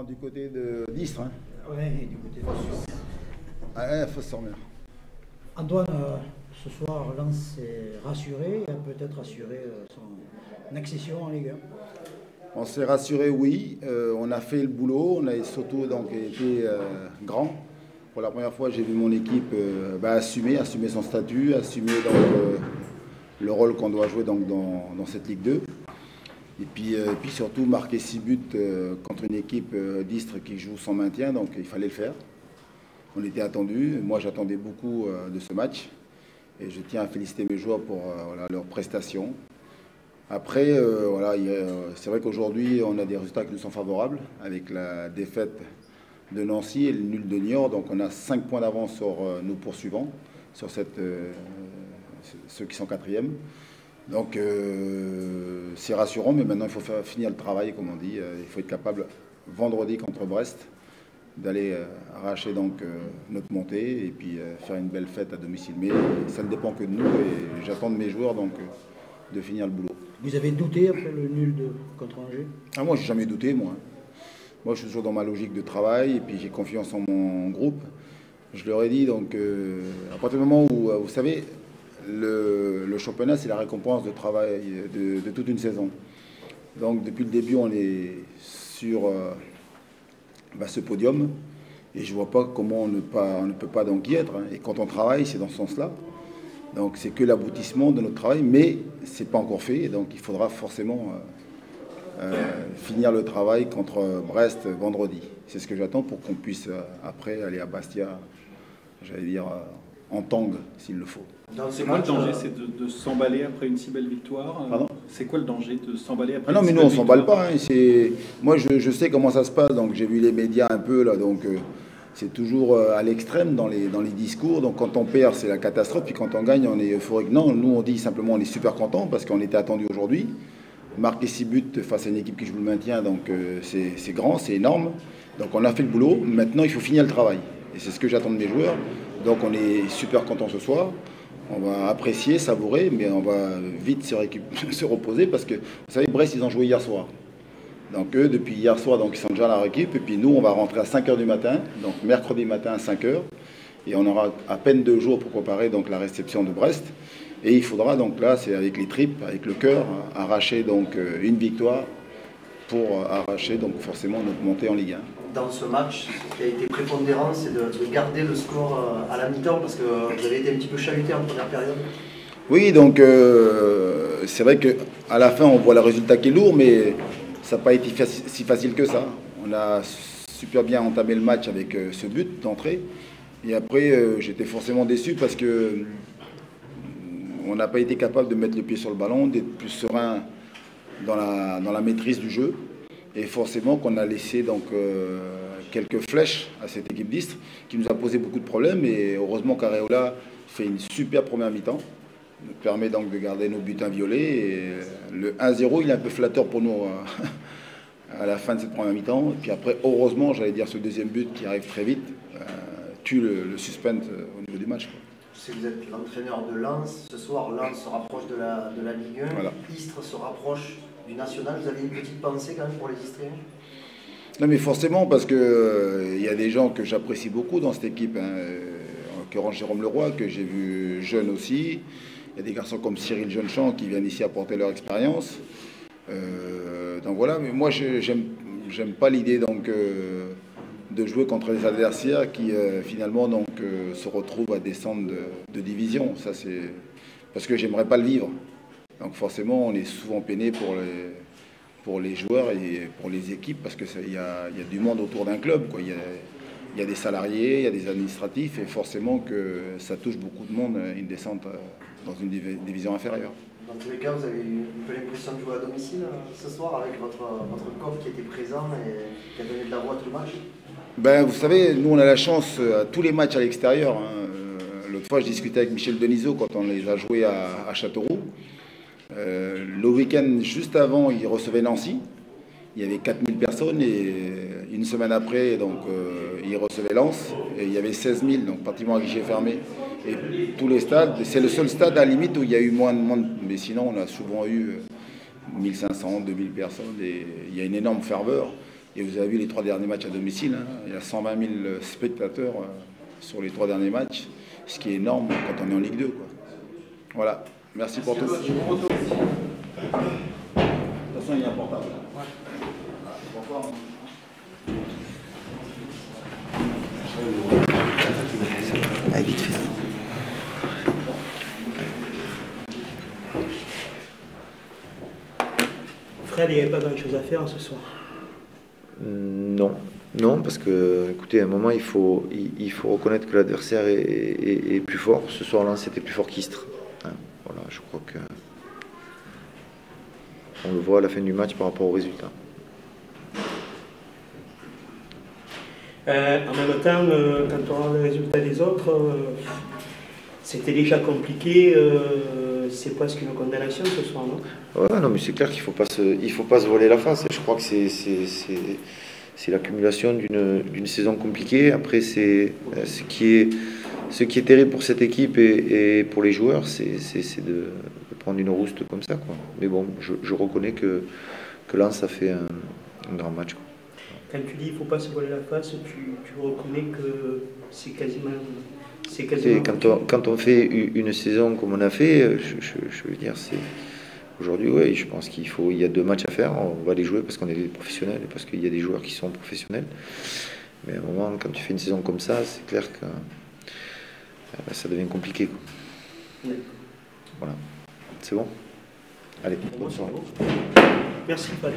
du côté d'Istres. Hein. Oui, du côté de Suisse. Ah, Fos-sur-Mer. Antoine, ce soir, Lens est rassuré et a peut-être assuré son accession en Ligue 1. On s'est rassuré, oui. On a fait le boulot. On a surtout donc, été grand. Pour la première fois, j'ai vu mon équipe assumer son statut, assumer donc, le rôle qu'on doit jouer donc, dans cette Ligue 2. Et puis surtout marquer 6 buts contre une équipe d'Istres qui joue son maintien, donc il fallait le faire. On était attendu. Moi, j'attendais beaucoup de ce match. Et je tiens à féliciter mes joueurs pour leur prestation. Après, c'est vrai qu'aujourd'hui, on a des résultats qui nous sont favorables, avec la défaite de Nancy et le nul de Niort. Donc on a 5 points d'avance sur nos poursuivants, sur ceux qui sont quatrièmes. Donc c'est rassurant, mais maintenant il faut finir le travail, comme on dit. Il faut être capable, vendredi contre Brest, d'aller arracher donc, notre montée et puis faire une belle fête à domicile. Mais ça ne dépend que de nous et j'attends de mes joueurs donc, de finir le boulot. Vous avez douté après le nul contre Angers? Moi, j'ai jamais douté, moi. Moi, je suis toujours dans ma logique de travail et puis j'ai confiance en mon groupe. Je leur ai dit, donc, à partir du moment où, vous savez, le championnat, c'est la récompense de travail de toute une saison. Donc, depuis le début, on est sur ce podium et je ne vois pas comment on ne peut pas donc y être. Hein. Et quand on travaille, c'est dans ce sens-là. Donc, c'est que l'aboutissement de notre travail, mais ce n'est pas encore fait. Et donc, il faudra forcément finir le travail contre Brest vendredi. C'est ce que j'attends pour qu'on puisse après aller à Bastia, j'allais dire en tangue s'il le faut. C'est quoi le danger? C'est de s'emballer après une si belle victoire? Pardon? C'est quoi le danger de s'emballer après non, une mais si nous, belle on s'emballe victoire? pas. Hein. Moi, je sais comment ça se passe. Donc, j'ai vu les médias un peu là. Donc, c'est toujours à l'extrême dans les discours. Donc, quand on perd, c'est la catastrophe. Puis quand on gagne, on est euphorique. Non, nous, on dit simplement on est super content parce qu'on était attendu aujourd'hui. Marquer 6 buts face à une équipe qui joue le maintien, donc c'est grand, c'est énorme. Donc on a fait le boulot, maintenant il faut finir le travail. Et c'est ce que j'attends de mes joueurs. Donc on est super content ce soir. On va apprécier, savourer, mais on va vite se reposer parce que, vous savez, Brest, ils ont joué hier soir. Donc eux, depuis hier soir, donc, ils sont déjà à la récup. Et puis nous, on va rentrer à 5h du matin, donc mercredi matin à 5h. Et on aura à peine 2 jours pour préparer donc, la réception de Brest. Et il faudra donc là, c'est avec les tripes, avec le cœur, arracher donc une victoire pour arracher donc forcément notre montée en Ligue 1. Dans ce match, ce qui a été prépondérant, c'est de garder le score à la mi-temps parce que vous avez été un petit peu chahuté en première période. Oui, donc c'est vrai qu'à la fin, on voit le résultat qui est lourd, mais ça n'a pas été si facile que ça. On a super bien entamé le match avec ce but d'entrée. Et après, j'étais forcément déçu parce que on n'a pas été capable de mettre le pied sur le ballon, d'être plus serein dans la maîtrise du jeu. Et forcément qu'on a laissé donc, quelques flèches à cette équipe d'Istres qui nous a posé beaucoup de problèmes. Et heureusement qu'Areola fait une super première mi-temps. Nous permet donc de garder nos buts inviolés. Et le 1-0, il est un peu flatteur pour nous à la fin de cette première mi-temps. Et puis après, heureusement, j'allais dire ce deuxième but qui arrive très vite, tue le suspense au niveau du match. Quoi. Si vous êtes l'entraîneur de Lens, ce soir, Lens se rapproche de la Ligue 1, voilà. Istres se rapproche du National. Vous avez une petite pensée quand même pour les Istriens? Non mais forcément, parce qu'il y a des gens que j'apprécie beaucoup dans cette équipe, hein. En l'occurrence Jérôme Leroy, que j'ai vu jeune aussi. Il y a des garçons comme Cyril Jeunechamp qui viennent ici apporter leur expérience. Donc voilà, mais moi j'aime pas l'idée donc de jouer contre les adversaires qui finalement donc, se retrouvent à descendre de division. Ça, c'est parce que j'aimerais pas le vivre. Donc forcément, on est souvent peiné pour les joueurs et pour les équipes parce qu'il y a du monde autour d'un club. Quoi. Il y a des salariés, il y a des administratifs et forcément que ça touche beaucoup de monde, une descente dans une division inférieure. Dans tous les cas, vous avez eu un peu l'impression de jouer à domicile ce soir avec votre corps qui était présent et qui a donné de la voix à tout le match? Ben, vous savez, nous on a la chance à tous les matchs à l'extérieur. Hein. L'autre fois, je discutais avec Michel Denisot quand on les a joués à Châteauroux. Le week-end juste avant, il recevait Nancy. Il y avait 4000 personnes et une semaine après, donc, il recevait Lens et il y avait 16 000, donc pratiquement à guichet fermé. Et tous les stades, c'est le seul stade à la limite où il y a eu moins de... Mais sinon, on a souvent eu 1500, 2000 personnes et il y a une énorme ferveur. Et vous avez vu les 3 derniers matchs à domicile, hein. Il y a 120 000 spectateurs sur les 3 derniers matchs, ce qui est énorme quand on est en Ligue 2, quoi. Voilà, merci pour tout. De toute façon, il est important. Ah, vite fait. Fred, il n'y avait pas grand-chose à faire ce soir. Non, non, parce que, écoutez, à un moment, il faut reconnaître que l'adversaire est plus fort. Ce soir-là, c'était plus fort qu'Istres. Hein, voilà, je crois que on le voit à la fin du match par rapport au résultat. En même temps, quand on regarde les résultats des autres, c'était déjà compliqué. C'est presque une condamnation ce soir, non? Ouais, non, mais c'est clair qu'il faut pas se voiler la face. Je crois que c'est l'accumulation d'une saison compliquée. Après, ce qui est terrible pour cette équipe et pour les joueurs, c'est de prendre une rouste comme ça, quoi. Mais bon, je reconnais que Lens a fait un grand match, quoi. Quand tu dis qu'il ne faut pas se voiler la face, tu reconnais que c'est quasiment. Quand on fait une saison comme on a fait, je veux dire, aujourd'hui, oui, je pense il y a 2 matchs à faire, on va les jouer parce qu'on est des professionnels et parce qu'il y a des joueurs qui sont professionnels. Mais à un moment, quand tu fais une saison comme ça, c'est clair que ça devient compliqué, quoi. Oui. Voilà, c'est bon. Allez, bonne soirée. Merci, Fred.